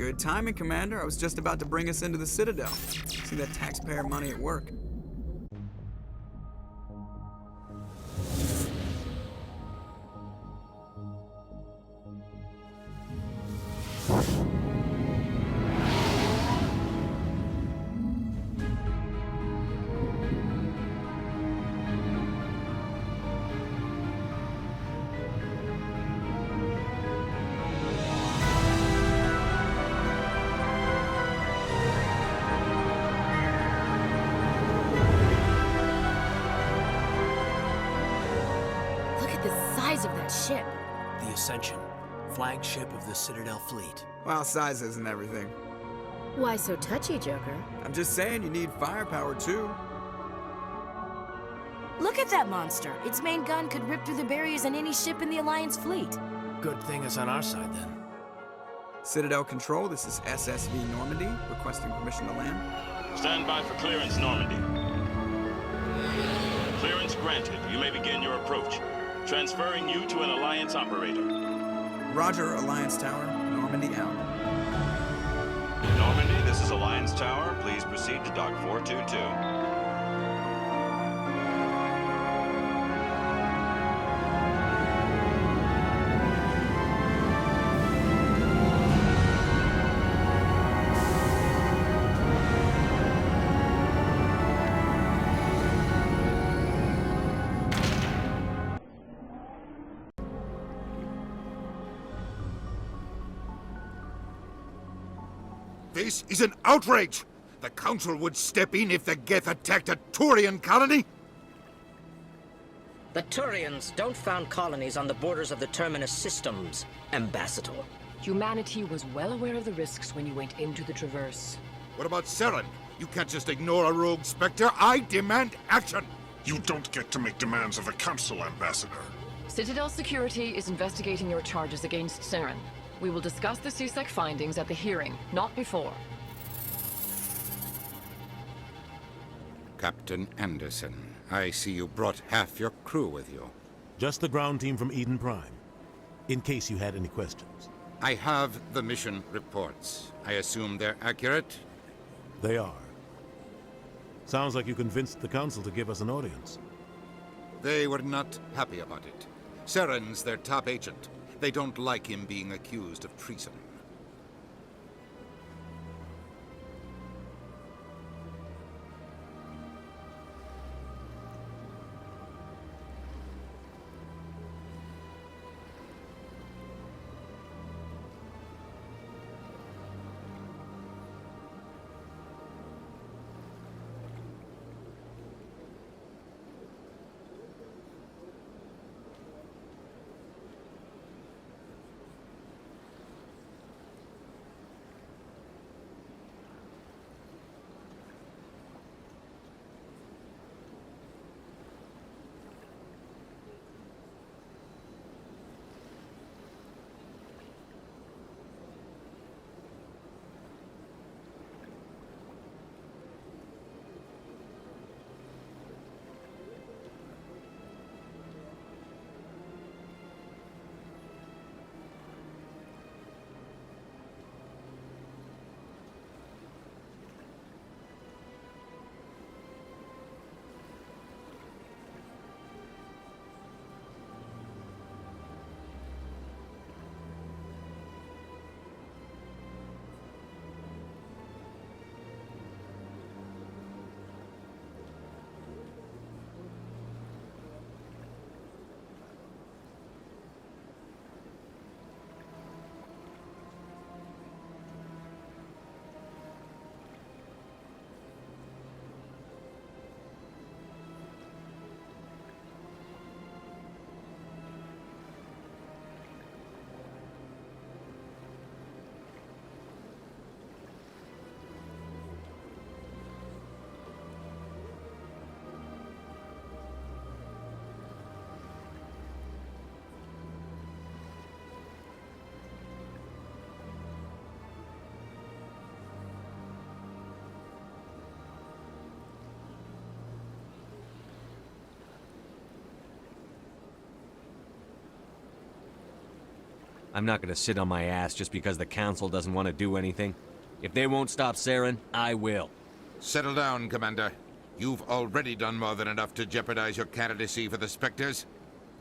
Good timing, Commander. I was just about to bring us into the Citadel. See that taxpayer money at work. Of that ship. The Ascension, flagship of the Citadel fleet. Well, size isn't everything. Why so touchy, Joker? I'm just saying you need firepower too. Look at that monster. Its main gun could rip through the barriers in any ship in the Alliance fleet. Good thing it's on our side then. Citadel Control, this is SSV Normandy, requesting permission to land. Stand by for clearance, Normandy. Clearance granted. You may begin your approach. Transferring you to an Alliance operator. Roger, Alliance Tower. Normandy out. Normandy, this is Alliance Tower. Please proceed to Dock 422. This is an outrage! The Council would step in if the Geth attacked a Turian colony? The Turians don't found colonies on the borders of the Terminus systems, Ambassador. Humanity was well aware of the risks when you went into the Traverse. What about Saren? You can't just ignore a rogue Spectre. I demand action! You don't get to make demands of the Council, Ambassador. Citadel Security is investigating your charges against Saren. We will discuss the CSEC findings at the hearing, not before. Captain Anderson, I see you brought half your crew with you. Just the ground team from Eden Prime, in case you had any questions. I have the mission reports. I assume they're accurate? They are. Sounds like you convinced the Council to give us an audience. They were not happy about it. Saren's their top agent. They don't like him being accused of treason. I'm not gonna sit on my ass just because the Council doesn't want to do anything. If they won't stop Saren, I will. Settle down, Commander. You've already done more than enough to jeopardize your candidacy for the Spectres.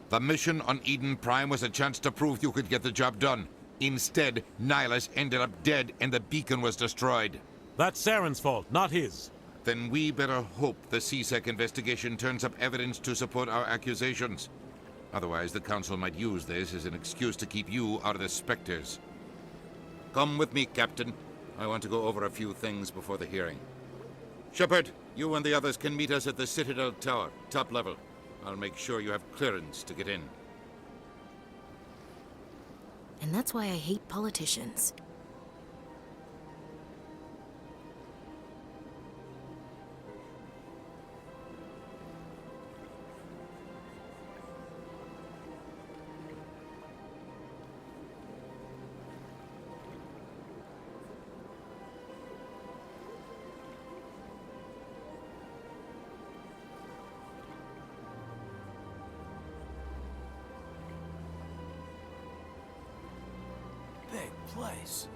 The mission on Eden Prime was a chance to prove you could get the job done. Instead, Nihilus ended up dead and the beacon was destroyed. That's Saren's fault, not his. Then we better hope the CSEC investigation turns up evidence to support our accusations. Otherwise, the Council might use this as an excuse to keep you out of the Spectres. Come with me, Captain. I want to go over a few things before the hearing. Shepard, you and the others can meet us at the Citadel Tower, top level. I'll make sure you have clearance to get in. And that's why I hate politicians. Big place.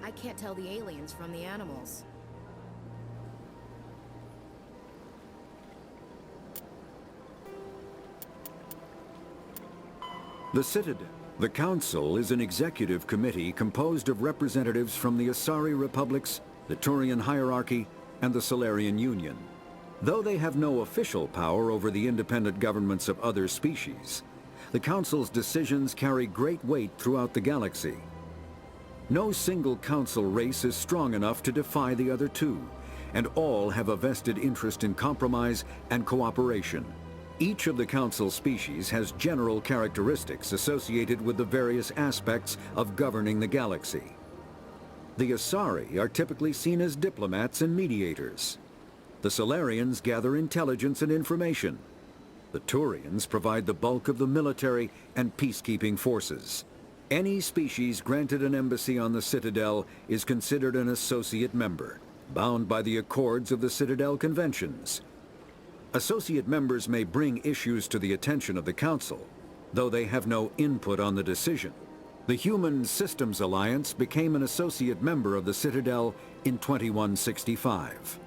I can't tell the aliens from the animals. The Citadel. The Council is an executive committee composed of representatives from the Asari Republics, the Turian Hierarchy, and the Solarian Union. Though they have no official power over the independent governments of other species, the Council's decisions carry great weight throughout the galaxy. No single Council race is strong enough to defy the other two, and all have a vested interest in compromise and cooperation. Each of the Council species has general characteristics associated with the various aspects of governing the galaxy. The Asari are typically seen as diplomats and mediators. The Solarians gather intelligence and information. The Turians provide the bulk of the military and peacekeeping forces. Any species granted an embassy on the Citadel is considered an associate member, bound by the accords of the Citadel Conventions. Associate members may bring issues to the attention of the Council, though they have no input on the decision. The Human Systems Alliance became an associate member of the Citadel in 2165.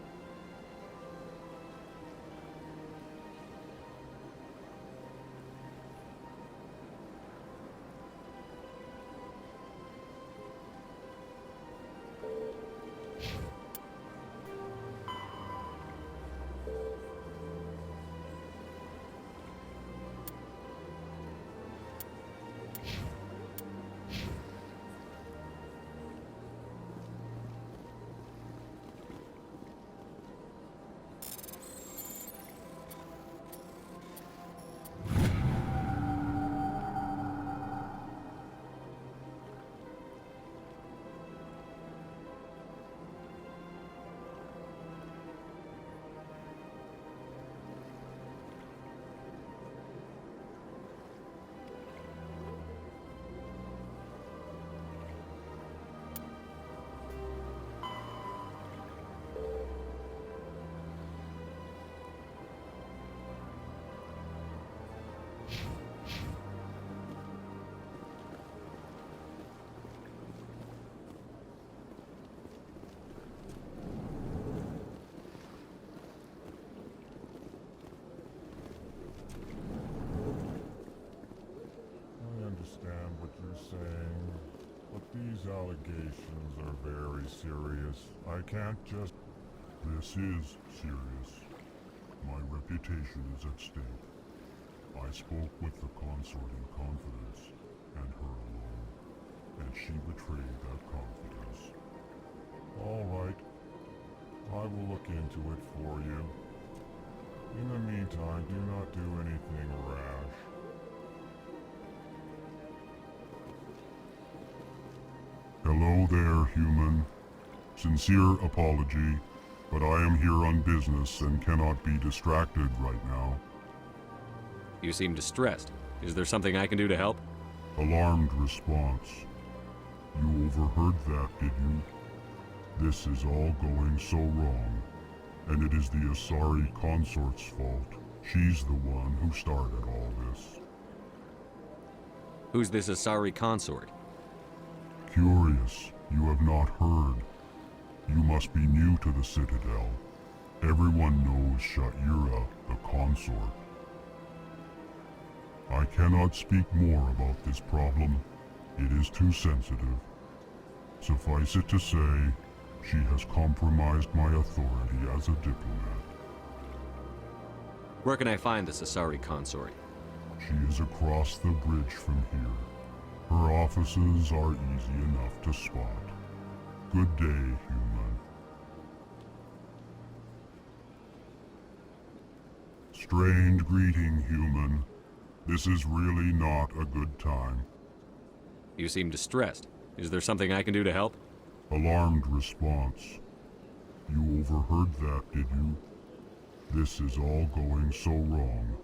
These allegations are very serious. I can't just... This is serious. My reputation is at stake. I spoke with the consort in confidence, and her alone, and she betrayed that confidence. All right. I will look into it for you. In the meantime, do not do anything rash. Hello there, human. Sincere apology, but I am here on business and cannot be distracted right now. You seem distressed. Is there something I can do to help? Alarmed response. You overheard that, did you? This is all going so wrong, and it is the Asari consort's fault. She's the one who started all this. Who's this Asari consort? Curious, you have not heard. You must be new to the Citadel. Everyone knows Sha'ira, the consort. I cannot speak more about this problem. It is too sensitive. Suffice it to say, she has compromised my authority as a diplomat. Where can I find this Asari consort? She is across the bridge from here. Her offices are easy enough to spot. Good day, human. Strange greeting, human. This is really not a good time. You seem distressed. Is there something I can do to help? Alarmed response. You overheard that, did you? This is all going so wrong.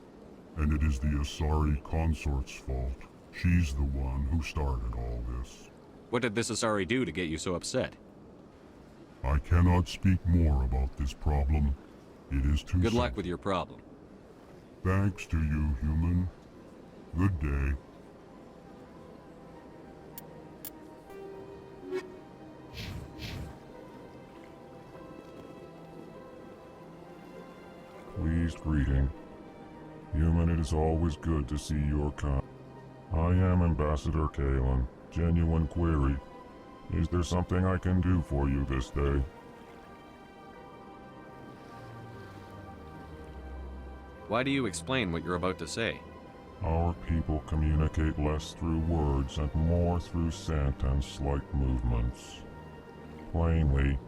And it is the Asari consort's fault. She's the one who started all this. What did this Asari do to get you so upset? I cannot speak more about this problem. It is too Good luck with your problem. Thanks to you, human. Good day. Pleased greeting. Human, it is always good to see your kind. I am Ambassador Kalen. Genuine query. Is there something I can do for you this day? Why do you explain what you're about to say? Our people communicate less through words and more through scent and slight movements. Plainly,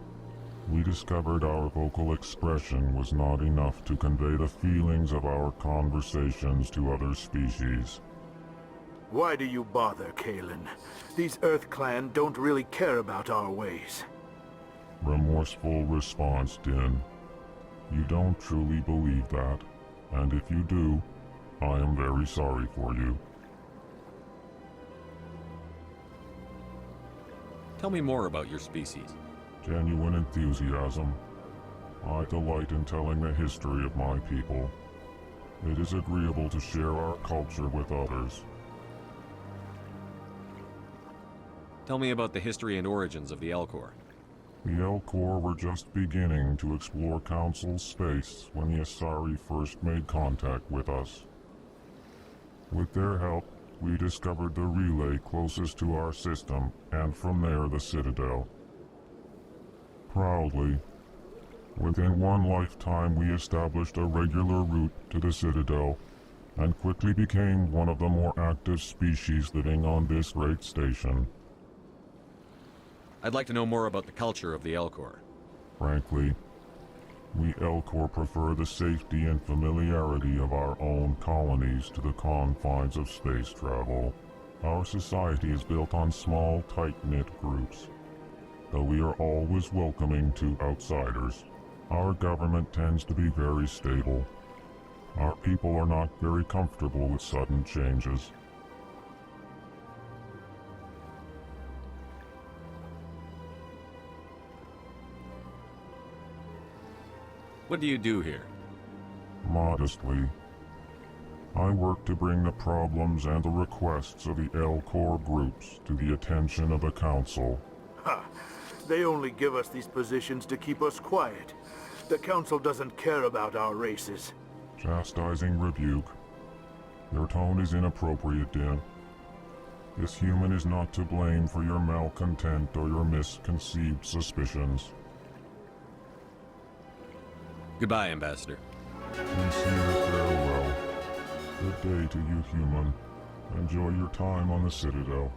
we discovered our vocal expression was not enough to convey the feelings of our conversations to other species. Why do you bother, Kalen? These Earth Clan don't really care about our ways. Remorseful response, Din. You don't truly believe that, and if you do, I am very sorry for you. Tell me more about your species. Genuine enthusiasm. I delight in telling the history of my people. It is agreeable to share our culture with others. Tell me about the history and origins of the Elcor. The Elcor were just beginning to explore Council space when the Asari first made contact with us. With their help, we discovered the relay closest to our system, and from there the Citadel. Proudly, within one lifetime we established a regular route to the Citadel, and quickly became one of the more active species living on this great station. I'd like to know more about the culture of the Elcor. Frankly, we Elcor prefer the safety and familiarity of our own colonies to the confines of space travel. Our society is built on small, tight-knit groups. Though we are always welcoming to outsiders, our government tends to be very stable. Our people are not very comfortable with sudden changes. What do you do here? Modestly, I work to bring the problems and the requests of the Elcor groups to the attention of the Council. Ha! They only give us these positions to keep us quiet. The Council doesn't care about our races. Chastising rebuke. Your tone is inappropriate, Din. This human is not to blame for your malcontent or your misconceived suspicions. Goodbye, Ambassador. Sincere farewell. Good day to you, human. Enjoy your time on the Citadel.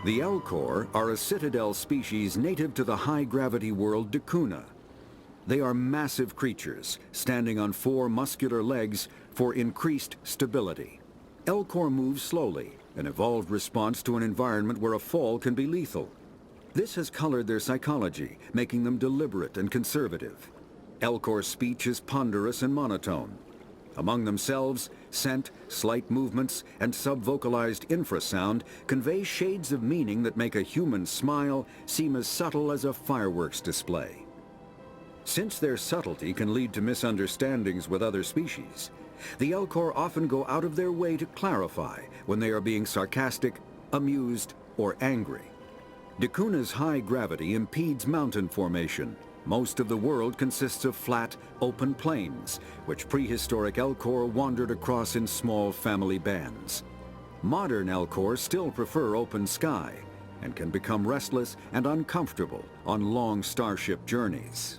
The Elcor are a Citadel species native to the high-gravity world Dakuna. They are massive creatures, standing on 4 muscular legs for increased stability. Elcor move slowly, an evolved response to an environment where a fall can be lethal. This has colored their psychology, making them deliberate and conservative. Elcor speech is ponderous and monotone. Among themselves, scent, slight movements, and sub-vocalized infrasound convey shades of meaning that make a human smile seem as subtle as a fireworks display. Since their subtlety can lead to misunderstandings with other species, the Elcor often go out of their way to clarify when they are being sarcastic, amused, or angry. Dacuna's high gravity impedes mountain formation. Most of the world consists of flat, open plains, which prehistoric Elcor wandered across in small family bands. Modern Elcor still prefer open sky, and can become restless and uncomfortable on long starship journeys.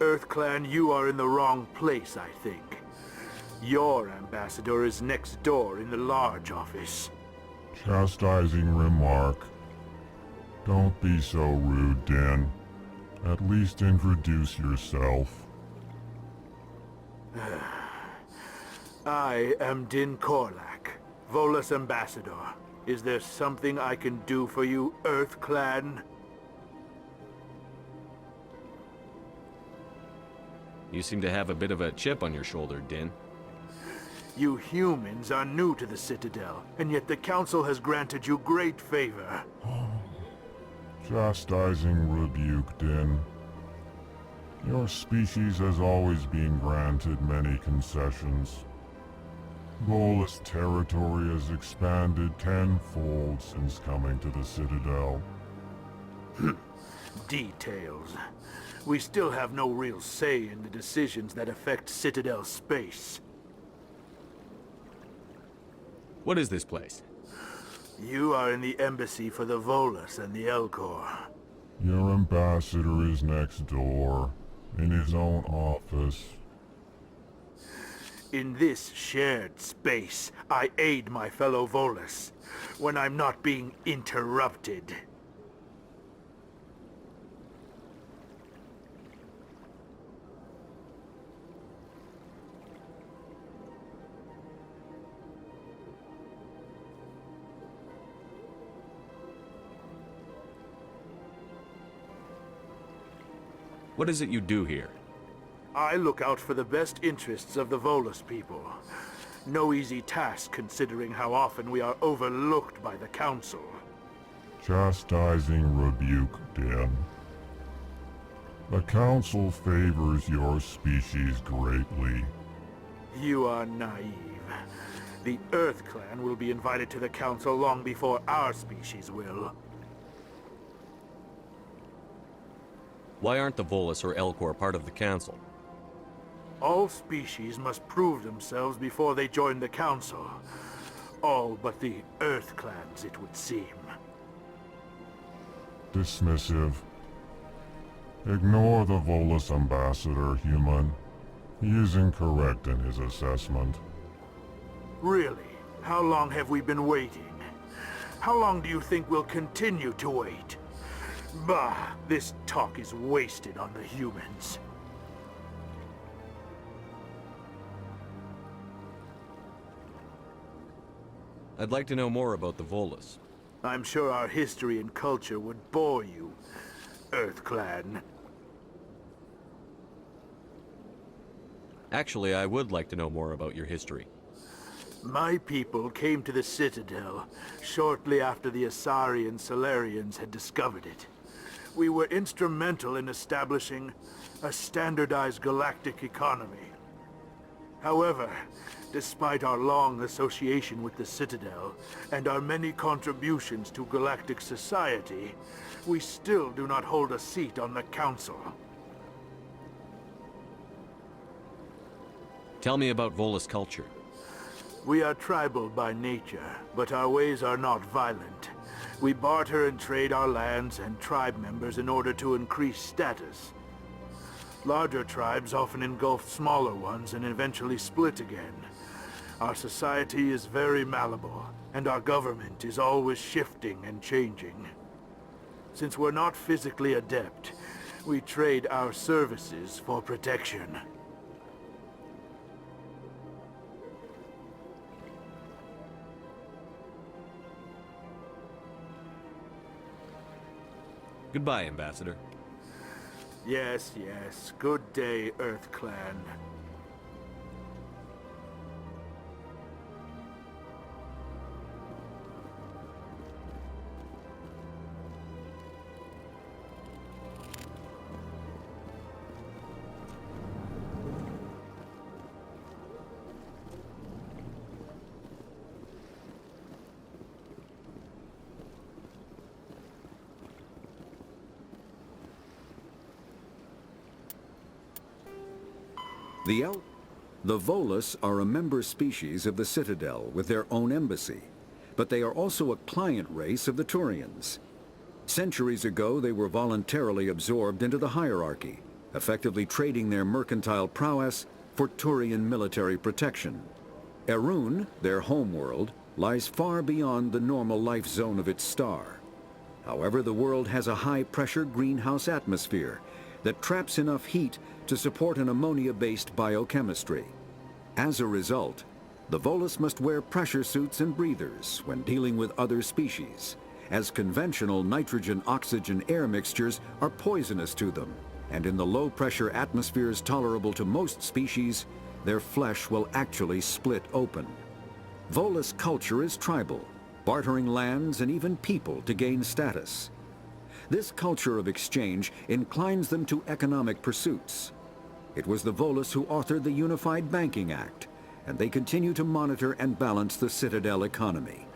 EarthClan, you are in the wrong place, I think. Your ambassador is next door in the large office. Chastising remark. Don't be so rude, Din. At least introduce yourself. I am Din Korlak, Volus ambassador. Is there something I can do for you, EarthClan? You seem to have a bit of a chip on your shoulder, Din. You humans are new to the Citadel, and yet the Council has granted you great favor. Chastising rebuke, Din. Your species has always been granted many concessions. Volus territory has expanded tenfold since coming to the Citadel. Details. We still have no real say in the decisions that affect Citadel space. What is this place? You are in the embassy for the Volus and the Elcor. Your ambassador is next door, in his own office. In this shared space, I aid my fellow Volus, when I'm not being interrupted. What is it you do here? I look out for the best interests of the Volus people. No easy task considering how often we are overlooked by the Council. Chastising rebuke, Din. The Council favors your species greatly. You are naive. The EarthClan will be invited to the Council long before our species will. Why aren't the Volus or Elcor part of the Council? All species must prove themselves before they join the Council. All but the EarthClans, it would seem. Dismissive. Ignore the Volus ambassador, human. He is incorrect in his assessment. Really? How long have we been waiting? How long do you think we'll continue to wait? Bah, this talk is wasted on the humans. I'd like to know more about the Volus. I'm sure our history and culture would bore you, EarthClan. Actually, I would like to know more about your history. My people came to the Citadel shortly after the Asari and Salarians had discovered it. We were instrumental in establishing a standardized galactic economy. However, despite our long association with the Citadel and our many contributions to galactic society, we still do not hold a seat on the Council. Tell me about Volus culture. We are tribal by nature, but our ways are not violent. We barter and trade our lands and tribe members in order to increase status. Larger tribes often engulf smaller ones and eventually split again. Our society is very malleable, and our government is always shifting and changing. Since we're not physically adept, we trade our services for protection. Goodbye, Ambassador. Yes, yes. Good day, EarthClan. The Volus are a member species of the Citadel with their own embassy, but they are also a client race of the Turians. Centuries ago, they were voluntarily absorbed into the hierarchy, effectively trading their mercantile prowess for Turian military protection. Erun, their homeworld, lies far beyond the normal life zone of its star. However, the world has a high-pressure greenhouse atmosphere that traps enough heat to support an ammonia-based biochemistry. As a result, the Volus must wear pressure suits and breathers when dealing with other species, as conventional nitrogen-oxygen air mixtures are poisonous to them, and in the low-pressure atmospheres tolerable to most species, their flesh will actually split open. Volus culture is tribal, bartering lands and even people to gain status. This culture of exchange inclines them to economic pursuits. It was the Volus who authored the Unified Banking Act, and they continue to monitor and balance the Citadel economy.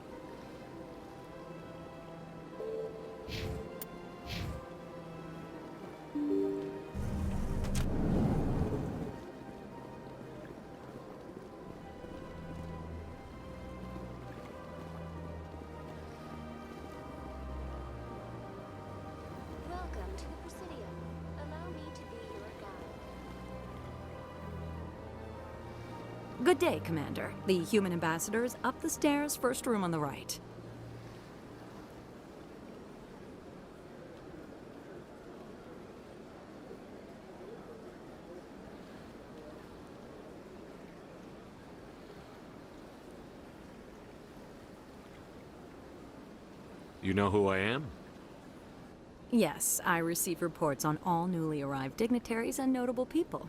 Good day, Commander. The human ambassador is up the stairs, first room on the right. You know who I am? Yes, I receive reports on all newly arrived dignitaries and notable people.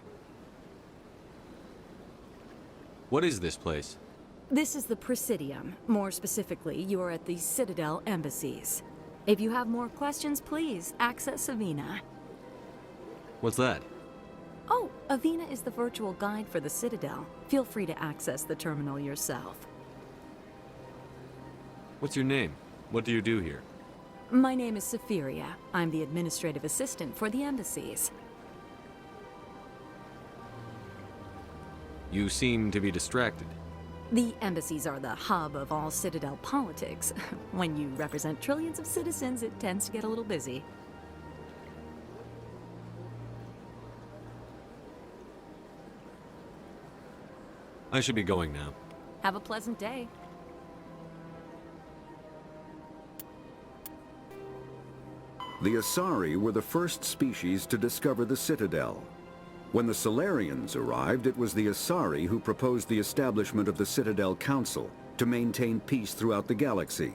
What is this place? This is the Presidium. More specifically, you are at the Citadel embassies. If you have more questions, please access Avina. What's that? Oh, Avina is the virtual guide for the Citadel. Feel free to access the terminal yourself. What's your name? What do you do here? My name is Safiria. I'm the administrative assistant for the embassies. You seem to be distracted. The embassies are the hub of all Citadel politics. When you represent trillions of citizens, it tends to get a little busy. I should be going now. Have a pleasant day. The Asari were the first species to discover the Citadel. When the Salarians arrived, it was the Asari who proposed the establishment of the Citadel Council to maintain peace throughout the galaxy.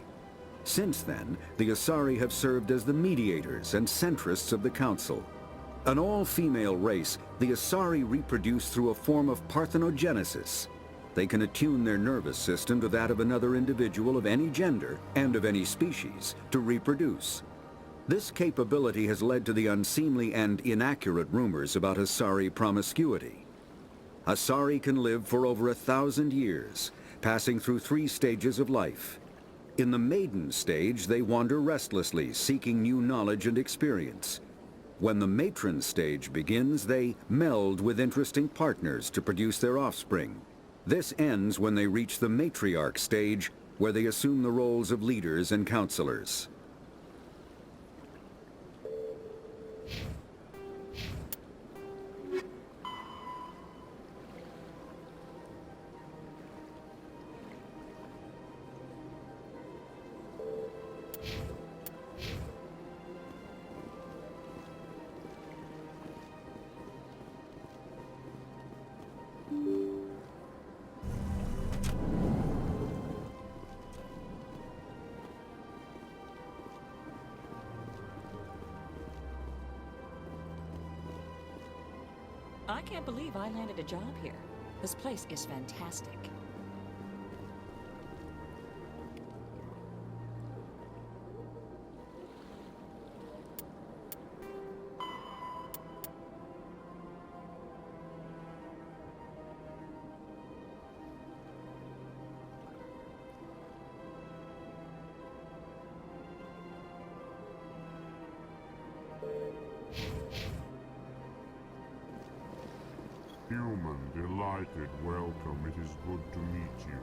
Since then, the Asari have served as the mediators and centrists of the Council. An all-female race, the Asari reproduce through a form of parthenogenesis. They can attune their nervous system to that of another individual of any gender and of any species to reproduce. This capability has led to the unseemly and inaccurate rumors about Asari promiscuity. Asari can live for over 1,000 years, passing through 3 stages of life. In the maiden stage, they wander restlessly, seeking new knowledge and experience. When the matron stage begins, they meld with interesting partners to produce their offspring. This ends when they reach the matriarch stage, where they assume the roles of leaders and counselors. I can't believe I landed a job here. This place is fantastic. Human, delighted, welcome. It is good to meet you.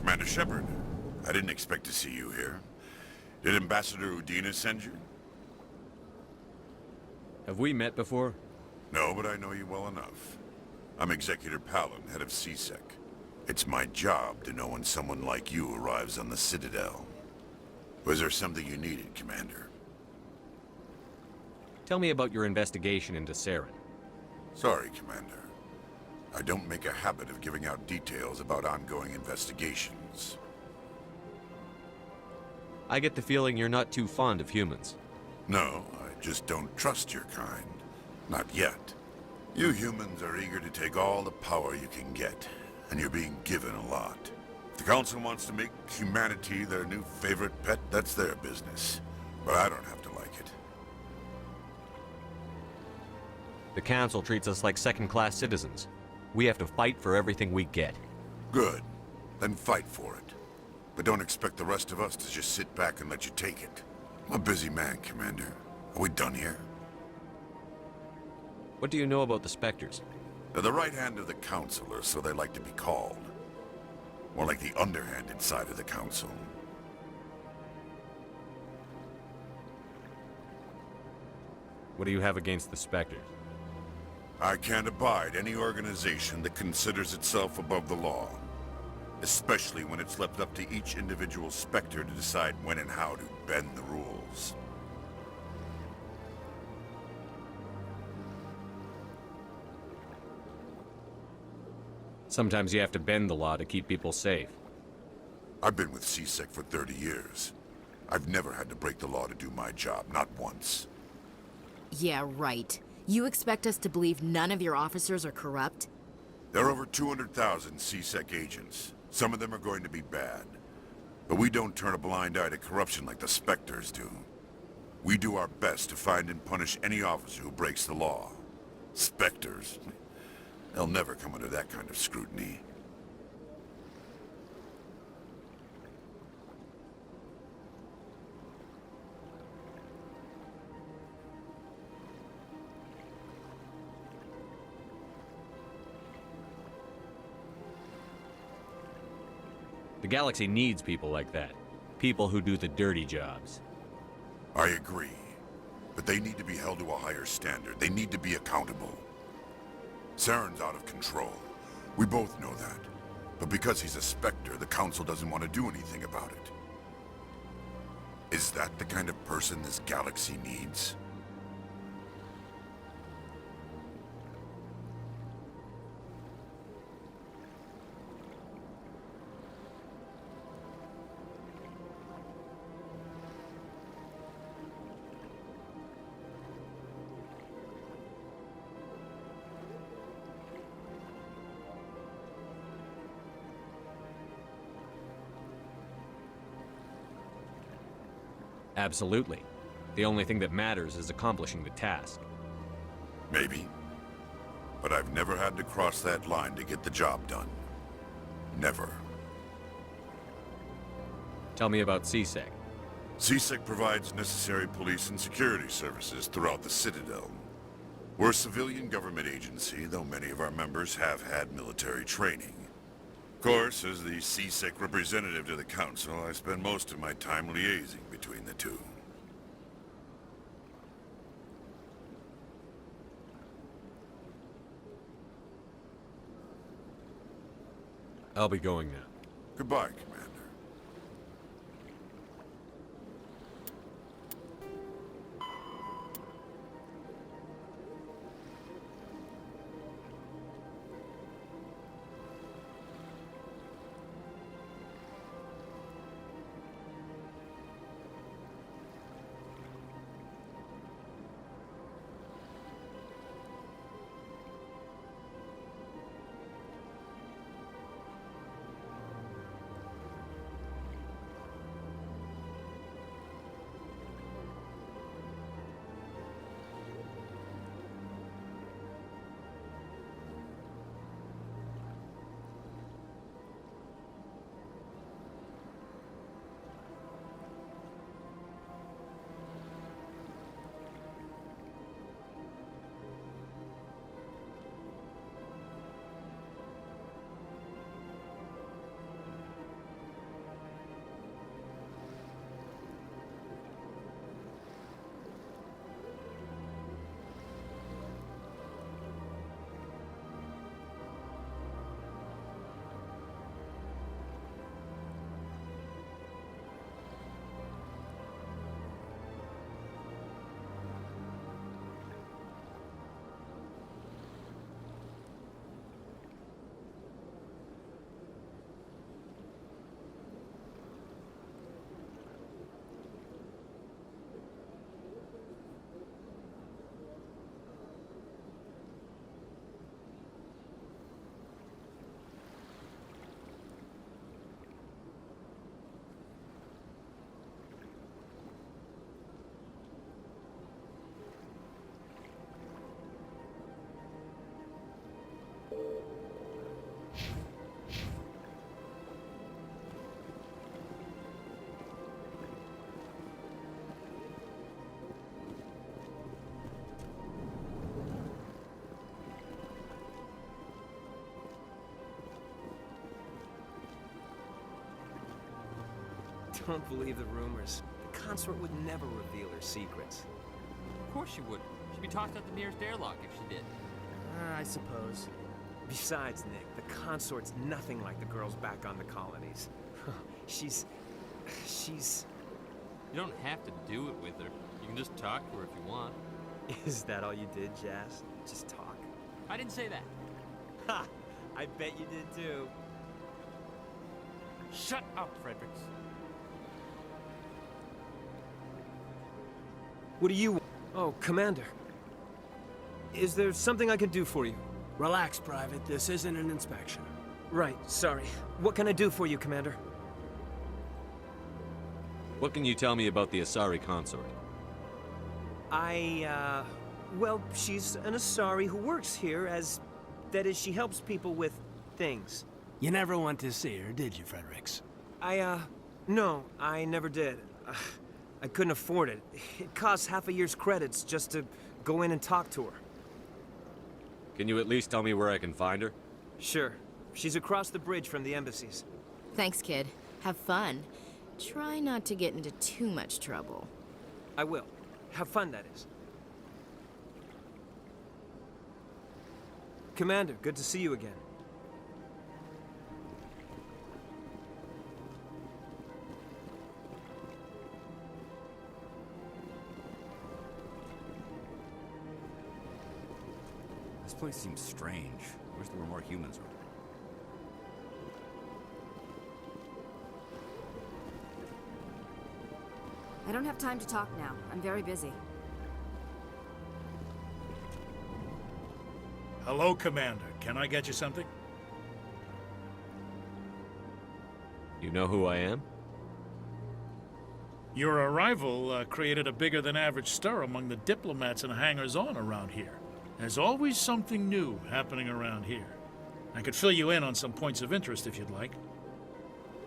Commander Shepard, I didn't expect to see you here. Did Ambassador Udina send you? Have we met before? No, but I know you well enough. I'm Executor Palin, head of CSEC. It's my job to know when someone like you arrives on the Citadel. Was there something you needed, Commander? Tell me about your investigation into Saren. Sorry, Commander. I don't make a habit of giving out details about ongoing investigations. I get the feeling you're not too fond of humans. No, I just don't trust your kind. Not yet. You humans are eager to take all the power you can get, and you're being given a lot. If the Council wants to make humanity their new favorite pet, that's their business. But I don't have to like it. The Council treats us like second-class citizens. We have to fight for everything we get. Good. Then fight for it. But don't expect the rest of us to just sit back and let you take it. I'm a busy man, Commander. Are we done here? What do you know about the Spectres? They're the right hand of the Council, or so they like to be called. More like the underhanded side of the Council. What do you have against the Spectres? I can't abide any organization that considers itself above the law. Especially when it's left up to each individual Spectre to decide when and how to bend the rules. Sometimes you have to bend the law to keep people safe. I've been with CSEC for 30 years. I've never had to break the law to do my job, not once. Yeah, right. You expect us to believe none of your officers are corrupt? There are over 200,000 CSEC agents. Some of them are going to be bad. But we don't turn a blind eye to corruption like the Spectres do. We do our best to find and punish any officer who breaks the law. Spectres? They'll never come under that kind of scrutiny. The galaxy needs people like that. People who do the dirty jobs. I agree. But they need to be held to a higher standard. They need to be accountable. Saren's out of control. We both know that. But because he's a Spectre, the Council doesn't want to do anything about it. Is that the kind of person this galaxy needs? Absolutely. The only thing that matters is accomplishing the task. Maybe. But I've never had to cross that line to get the job done. Never. Tell me about CSEC. CSEC provides necessary police and security services throughout the Citadel. We're a civilian government agency, though many of our members have had military training. Of course, as the CSEC representative to the Council, I spend most of my time liaising between the two. I'll be going now. Goodbye, Commander. Don't believe the rumors. The consort would never reveal her secrets. Of course she would. She'd be tossed out the nearest airlock if she did. I suppose. Besides, Nick, the consort's nothing like the girls back on the colonies. she's... You don't have to do it with her. You can just talk to her if you want. Is that all you did, Jazz? Just talk? I didn't say that. Ha! I bet you did too. Shut up, Fredericks. What do you want? Oh, Commander. Is there something I can do for you? Relax, Private. This isn't an inspection. Right, sorry. What can I do for you, Commander? What can you tell me about the Asari consort? Well, she's an Asari who works here as... That is, she helps people with things. You never went to see her, did you, Fredericks? No, I never did. I couldn't afford it. It costs half a year's credits just to go in and talk to her. Can you at least tell me where I can find her? Sure. She's across the bridge from the embassies. Thanks, kid. Have fun. Try not to get into too much trouble. I will. Have fun, that is. Commander, good to see you again. This place seems strange. I wish there were more humans around. I don't have time to talk now. I'm very busy. Hello, Commander. Can I get you something? You know who I am? Your arrival created a bigger-than-average stir among the diplomats and hangers-on around here. There's always something new happening around here. I could fill you in on some points of interest if you'd like.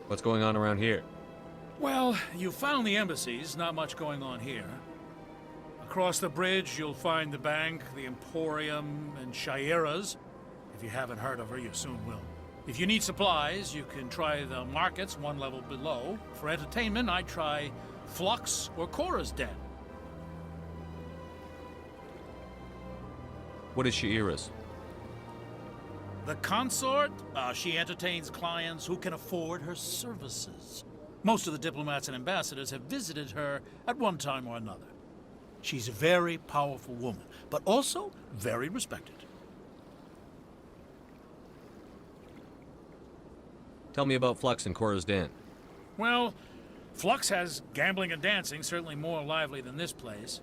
What's going on around here? Well, you found the embassies, not much going on here. Across the bridge, you'll find the bank, the Emporium, and Shaira's. If you haven't heard of her, you soon will. If you need supplies, you can try the markets one level below. For entertainment, I'd try Flux or Cora's Den. What is Shaira's? The consort? She entertains clients who can afford her services. Most of the diplomats and ambassadors have visited her at one time or another. She's a very powerful woman, but also very respected. Tell me about Flux and Cora's Den. Well, Flux has gambling and dancing, certainly more lively than this place.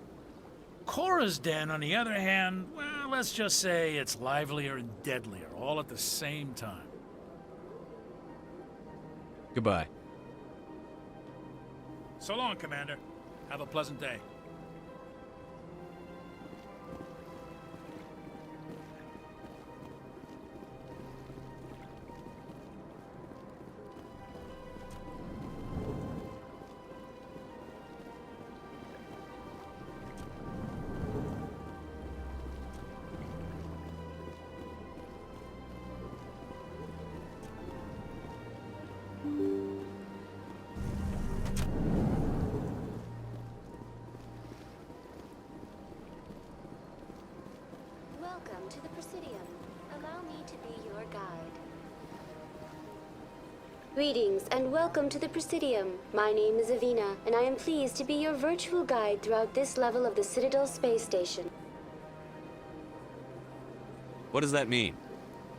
Cora's Den, on the other hand, well, let's just say it's livelier and deadlier, all at the same time. Goodbye. So long, Commander. Have a pleasant day. Welcome to the Presidium. Allow me to be your guide. Greetings and welcome to the Presidium. My name is Avina, and I am pleased to be your virtual guide throughout this level of the Citadel Space Station. What does that mean?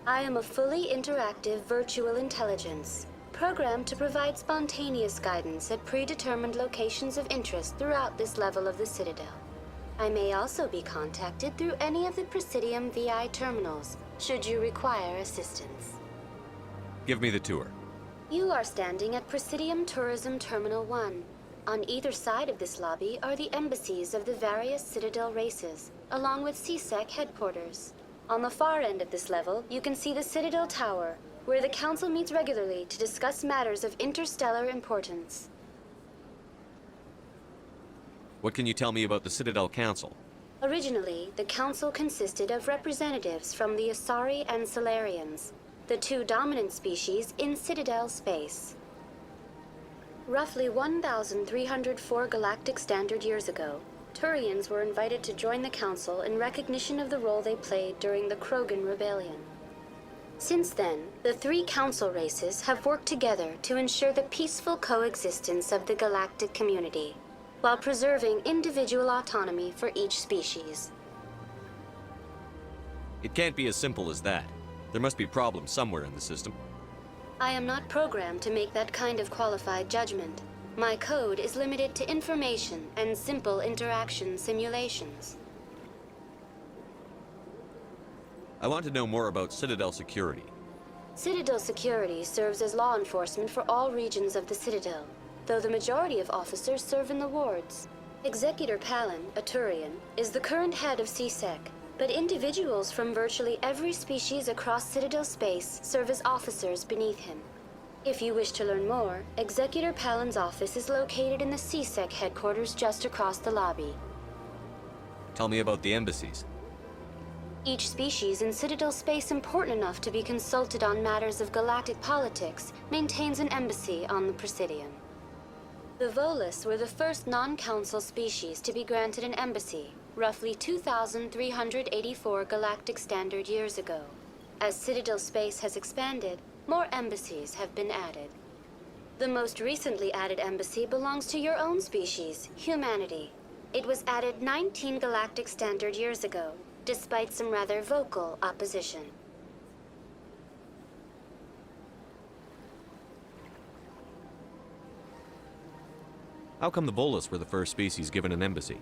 I am a fully interactive virtual intelligence, programmed to provide spontaneous guidance at predetermined locations of interest throughout this level of the Citadel. I may also be contacted through any of the Presidium VI terminals, should you require assistance. Give me the tour. You are standing at Presidium Tourism Terminal 1. On either side of this lobby are the embassies of the various Citadel races, along with CSEC headquarters. On the far end of this level, you can see the Citadel Tower, where the Council meets regularly to discuss matters of interstellar importance. What can you tell me about the Citadel Council? Originally, the Council consisted of representatives from the Asari and Salarians, the two dominant species in Citadel space. Roughly 1,304 galactic standard years ago, Turians were invited to join the Council in recognition of the role they played during the Krogan Rebellion. Since then, the three Council races have worked together to ensure the peaceful coexistence of the galactic community, while preserving individual autonomy for each species. It can't be as simple as that. There must be problems somewhere in the system. I am not programmed to make that kind of qualified judgment. My code is limited to information and simple interaction simulations. I want to know more about Citadel security. Citadel security serves as law enforcement for all regions of the Citadel, though the majority of officers serve in the wards. Executor Palin, a Turian, is the current head of CSEC, but individuals from virtually every species across Citadel space serve as officers beneath him. If you wish to learn more, Executor Palin's office is located in the CSEC headquarters just across the lobby. Tell me about the embassies. Each species in Citadel space important enough to be consulted on matters of galactic politics maintains an embassy on the Presidium. The Volus were the first non-council species to be granted an embassy, roughly 2,384 galactic standard years ago. As Citadel space has expanded, more embassies have been added. The most recently added embassy belongs to your own species, humanity. It was added 19 galactic standard years ago, despite some rather vocal opposition. How come the Volus were the first species given an embassy?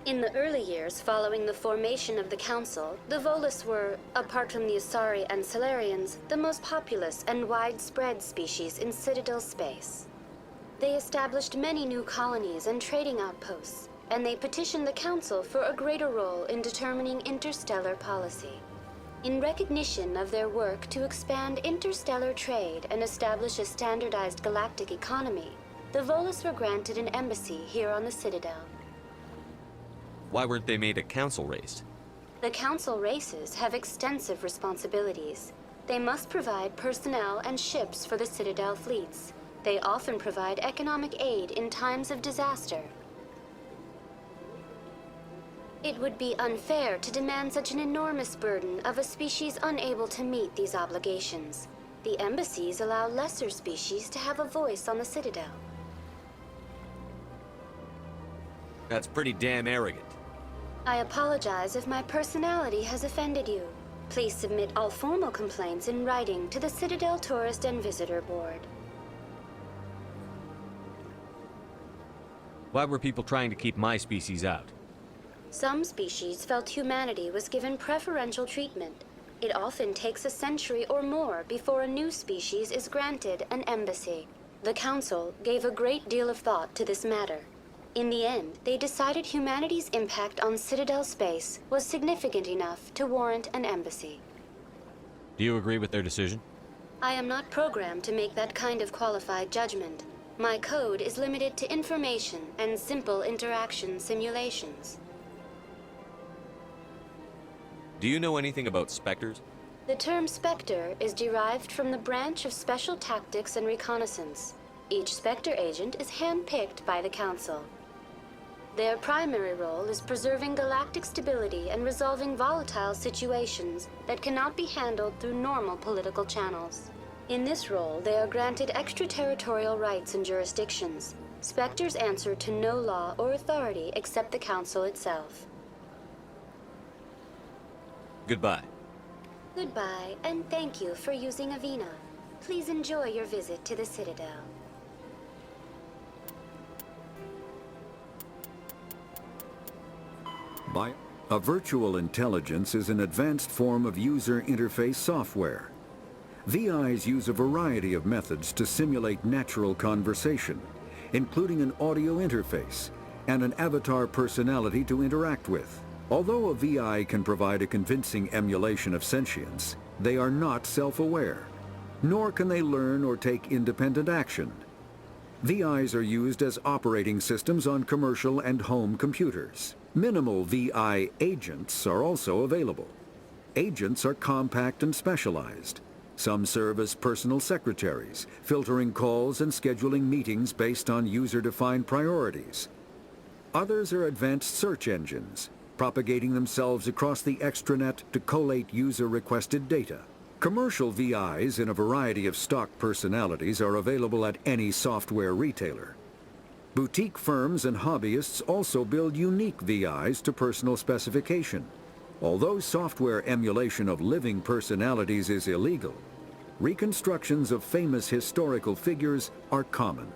In the early years following the formation of the Council, the Volus were, apart from the Asari and Salarians, the most populous and widespread species in Citadel space. They established many new colonies and trading outposts, and they petitioned the Council for a greater role in determining interstellar policy. In recognition of their work to expand interstellar trade and establish a standardized galactic economy, the Volus were granted an embassy here on the Citadel. Why weren't they made a council race? The Council races have extensive responsibilities. They must provide personnel and ships for the Citadel fleets. They often provide economic aid in times of disaster. It would be unfair to demand such an enormous burden of a species unable to meet these obligations. The embassies allow lesser species to have a voice on the Citadel. That's pretty damn arrogant. I apologize if my personality has offended you. Please submit all formal complaints in writing to the Citadel Tourist and Visitor Board. Why were people trying to keep my species out? Some species felt humanity was given preferential treatment. It often takes a century or more before a new species is granted an embassy. The Council gave a great deal of thought to this matter. In the end, they decided humanity's impact on Citadel space was significant enough to warrant an embassy. Do you agree with their decision? I am not programmed to make that kind of qualified judgment. My code is limited to information and simple interaction simulations. Do you know anything about Spectres? The term Spectre is derived from the branch of Special Tactics and Reconnaissance. Each Spectre agent is handpicked by the Council. Their primary role is preserving galactic stability and resolving volatile situations that cannot be handled through normal political channels. In this role, they are granted extraterritorial rights and jurisdictions. Spectres answer to no law or authority except the Council itself. Goodbye. Goodbye, and thank you for using Avina. Please enjoy your visit to the Citadel. A virtual intelligence is an advanced form of user interface software. VIs use a variety of methods to simulate natural conversation, including an audio interface and an avatar personality to interact with. Although a VI can provide a convincing emulation of sentience, they are not self-aware, nor can they learn or take independent action. VIs are used as operating systems on commercial and home computers. Minimal VI agents are also available. Agents are compact and specialized. Some serve as personal secretaries, filtering calls and scheduling meetings based on user-defined priorities. Others are advanced search engines, propagating themselves across the extranet to collate user-requested data. Commercial VIs in a variety of stock personalities are available at any software retailer. Boutique firms and hobbyists also build unique VIs to personal specification. Although software emulation of living personalities is illegal, reconstructions of famous historical figures are common.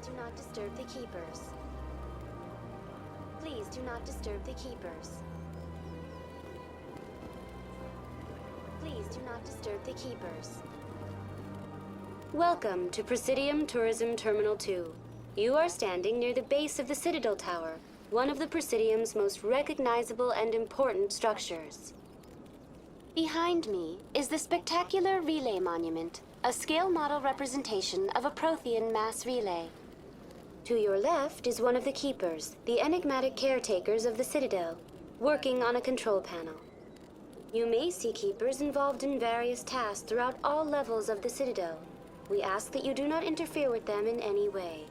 Do not disturb the keepers. Please do not disturb the keepers. Please do not disturb the keepers. Welcome to Presidium Tourism Terminal 2. You are standing near the base of the Citadel Tower, one of the Presidium's most recognizable and important structures. Behind me is the spectacular Relay Monument, a scale model representation of a Prothean mass relay. To your left is one of the Keepers, the enigmatic caretakers of the Citadel, working on a control panel. You may see Keepers involved in various tasks throughout all levels of the Citadel. We ask that you do not interfere with them in any way.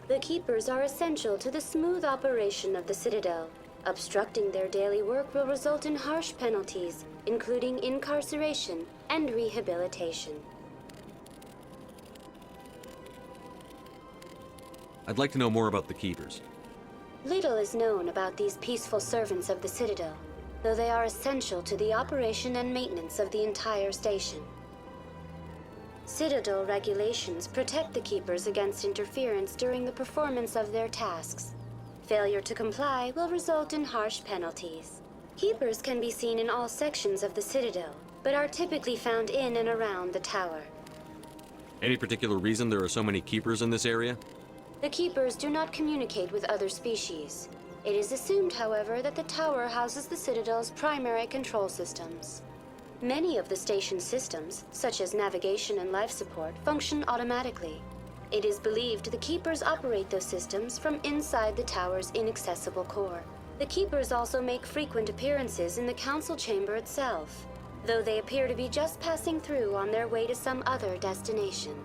The Keepers are essential to the smooth operation of the Citadel. Obstructing their daily work will result in harsh penalties, including incarceration and rehabilitation. I'd like to know more about the Keepers. Little is known about these peaceful servants of the Citadel, though they are essential to the operation and maintenance of the entire station. Citadel regulations protect the Keepers against interference during the performance of their tasks. Failure to comply will result in harsh penalties. Keepers can be seen in all sections of the Citadel, but are typically found in and around the tower. Any particular reason there are so many Keepers in this area? The Keepers do not communicate with other species. It is assumed, however, that the tower houses the Citadel's primary control systems. Many of the station's systems, such as navigation and life support, function automatically. It is believed the Keepers operate those systems from inside the tower's inaccessible core. The Keepers also make frequent appearances in the Council chamber itself, though they appear to be just passing through on their way to some other destination.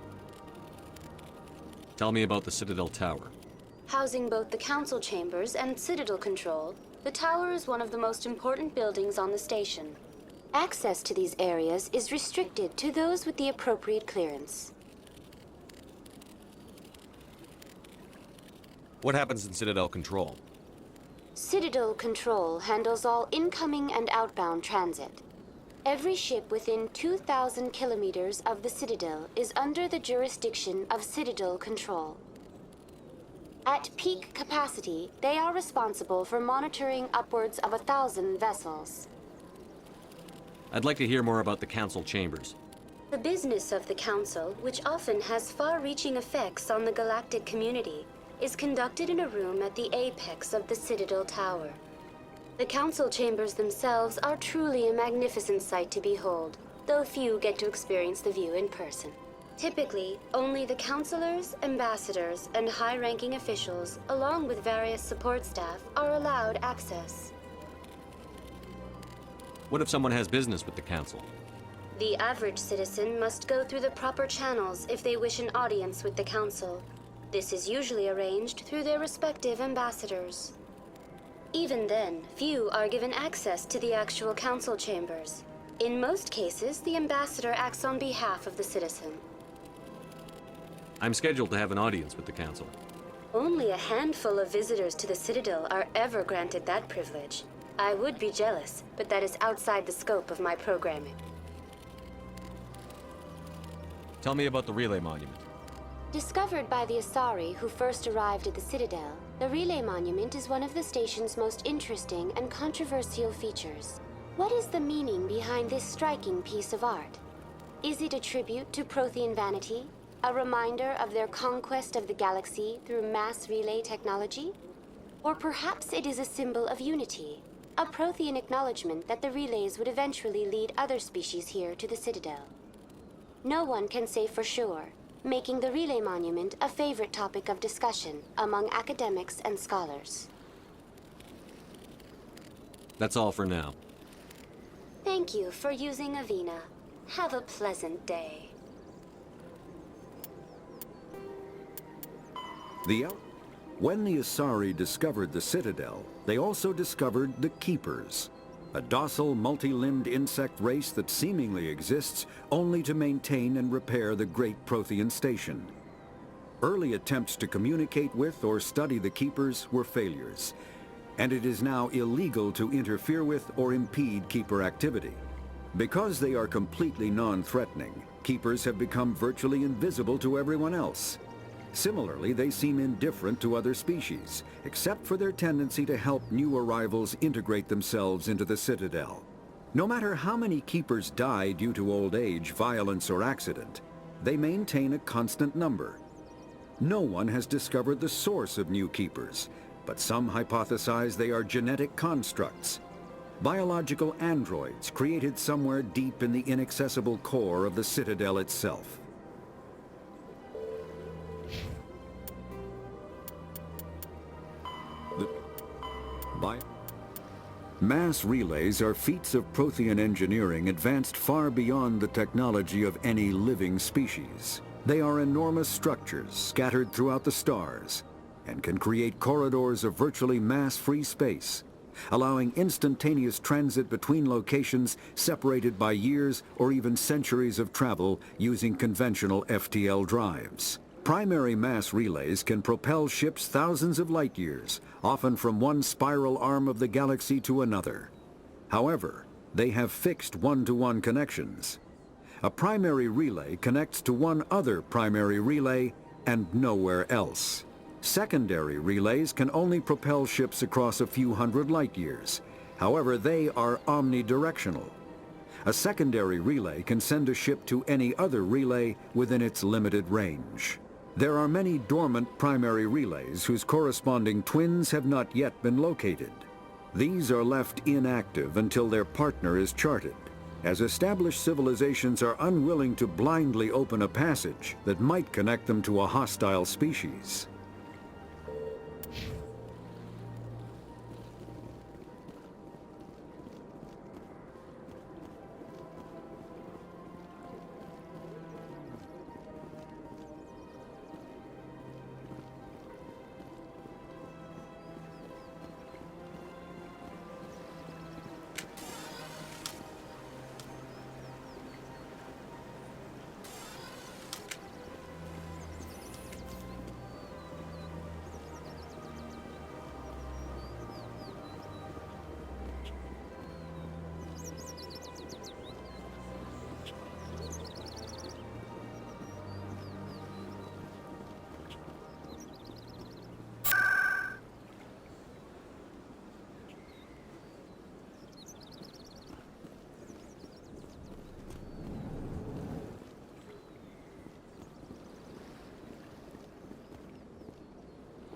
Tell me about the Citadel Tower. Housing both the Council chambers and Citadel Control, the tower is one of the most important buildings on the station. Access to these areas is restricted to those with the appropriate clearance. What happens in Citadel Control? Citadel Control handles all incoming and outbound transit. Every ship within 2,000 kilometers of the Citadel is under the jurisdiction of Citadel Control. At peak capacity, they are responsible for monitoring upwards of 1,000 vessels. I'd like to hear more about the Council chambers. The business of the Council, which often has far-reaching effects on the galactic community, is conducted in a room at the apex of the Citadel Tower. The Council chambers themselves are truly a magnificent sight to behold, though few get to experience the view in person. Typically, only the councilors, ambassadors, and high-ranking officials, along with various support staff, are allowed access. What if someone has business with the Council? The average citizen must go through the proper channels if they wish an audience with the Council. This is usually arranged through their respective ambassadors. Even then, few are given access to the actual Council chambers. In most cases, the ambassador acts on behalf of the citizen. I'm scheduled to have an audience with the Council. Only a handful of visitors to the Citadel are ever granted that privilege. I would be jealous, but that is outside the scope of my programming. Tell me about the Relay Monument. Discovered by the Asari who first arrived at the Citadel, the Relay Monument is one of the station's most interesting and controversial features. What is the meaning behind this striking piece of art? Is it a tribute to Prothean vanity? A reminder of their conquest of the galaxy through mass relay technology? Or perhaps it is a symbol of unity, a Prothean acknowledgement that the relays would eventually lead other species here to the Citadel. No one can say for sure, making the Relay Monument a favorite topic of discussion among academics and scholars. That's all for now. Thank you for using Avina. Have a pleasant day. When the Asari discovered the Citadel, they also discovered the Keepers, a docile, multi-limbed insect race that seemingly exists only to maintain and repair the Great Prothean Station. Early attempts to communicate with or study the Keepers were failures, and it is now illegal to interfere with or impede Keeper activity. Because they are completely non-threatening, Keepers have become virtually invisible to everyone else. Similarly, they seem indifferent to other species, except for their tendency to help new arrivals integrate themselves into the Citadel. No matter how many Keepers die due to old age, violence, or accident, they maintain a constant number. No one has discovered the source of new Keepers, but some hypothesize they are genetic constructs, biological androids created somewhere deep in the inaccessible core of the Citadel itself. Mass relays are feats of Prothean engineering advanced far beyond the technology of any living species. They are enormous structures scattered throughout the stars and can create corridors of virtually mass-free space, allowing instantaneous transit between locations separated by years or even centuries of travel using conventional FTL drives. Primary mass relays can propel ships thousands of light years, often from one spiral arm of the galaxy to another. However, they have fixed one-to-one connections. A primary relay connects to one other primary relay and nowhere else. Secondary relays can only propel ships across a few hundred light years. However, they are omnidirectional. A secondary relay can send a ship to any other relay within its limited range. There are many dormant primary relays whose corresponding twins have not yet been located. These are left inactive until their partner is charted. as established civilizations are unwilling to blindly open a passage that might connect them to a hostile species.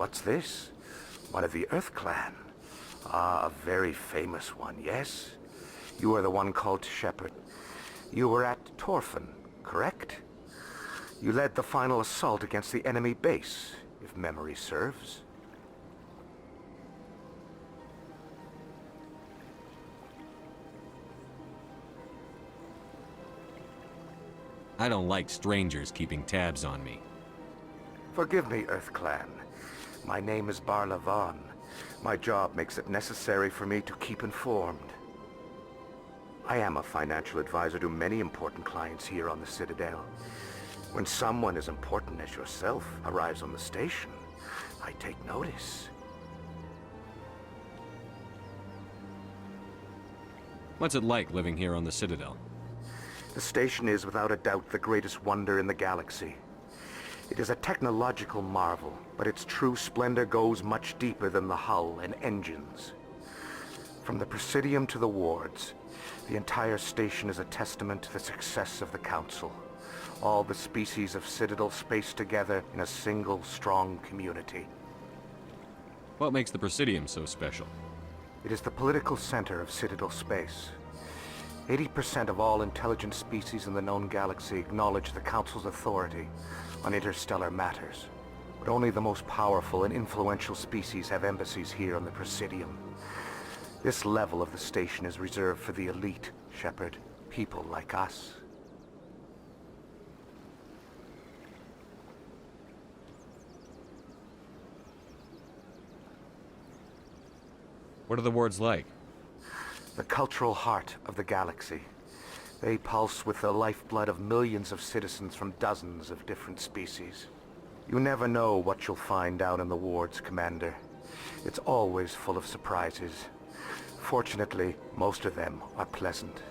What's this? One of the Earth Clan. Ah, a very famous one, yes? You are the one called Shepard. You were at Torfan, correct? You led the final assault against the enemy base, if memory serves. I don't like strangers keeping tabs on me. Forgive me, Earth Clan. My name is Barla Vaughn. My job makes it necessary for me to keep informed. I am a financial advisor to many important clients here on the Citadel. When someone as important as yourself arrives on the station, I take notice. What's it like living here on the Citadel? The station is without a doubt the greatest wonder in the galaxy. It is a technological marvel, but its true splendor goes much deeper than the hull and engines. From the Presidium to the wards, the entire station is a testament to the success of the Council. All the species of Citadel spaced together in a single, strong community. What makes the Presidium so special? It is the political center of Citadel space. 80% of all intelligent species in the known galaxy acknowledge the Council's authority on interstellar matters. But only the most powerful and influential species have embassies here on the Presidium. This level of the station is reserved for the elite, Shepard. People like us. What are the wards like? The cultural heart of the galaxy. They pulse with the lifeblood of millions of citizens from dozens of different species. You never know what you'll find down in the wards, Commander. It's always full of surprises. Fortunately, most of them are pleasant.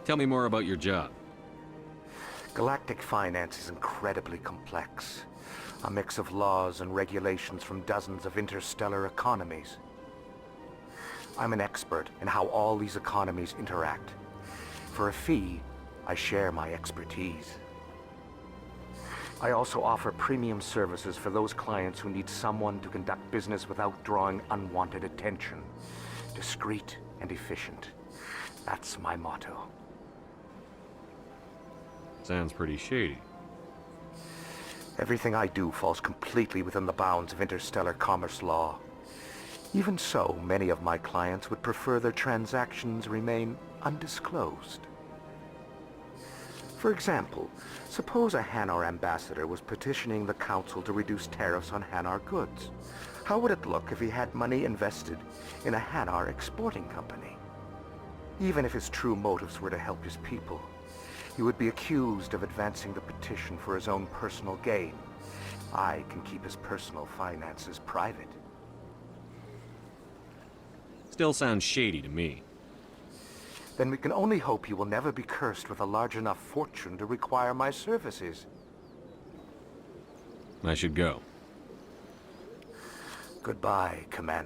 Tell me more about your job. Galactic finance is incredibly complex. A mix of laws and regulations from dozens of interstellar economies. I'm an expert in how all these economies interact. For a fee, I share my expertise. I also offer premium services for those clients who need someone to conduct business without drawing unwanted attention. Discreet and efficient. That's my motto. Sounds pretty shady. Everything I do falls completely within the bounds of interstellar commerce law. Even so, many of my clients would prefer their transactions remain undisclosed. For example, suppose a Hanar ambassador was petitioning the Council to reduce tariffs on Hanar goods. How would it look if he had money invested in a Hanar exporting company? Even if his true motives were to help his people, he would be accused of advancing the petition for his own personal gain. I can keep his personal finances private. Still sounds shady to me. Then we can only hope he will never be cursed with a large enough fortune to require my services. I should go. Goodbye, Commander.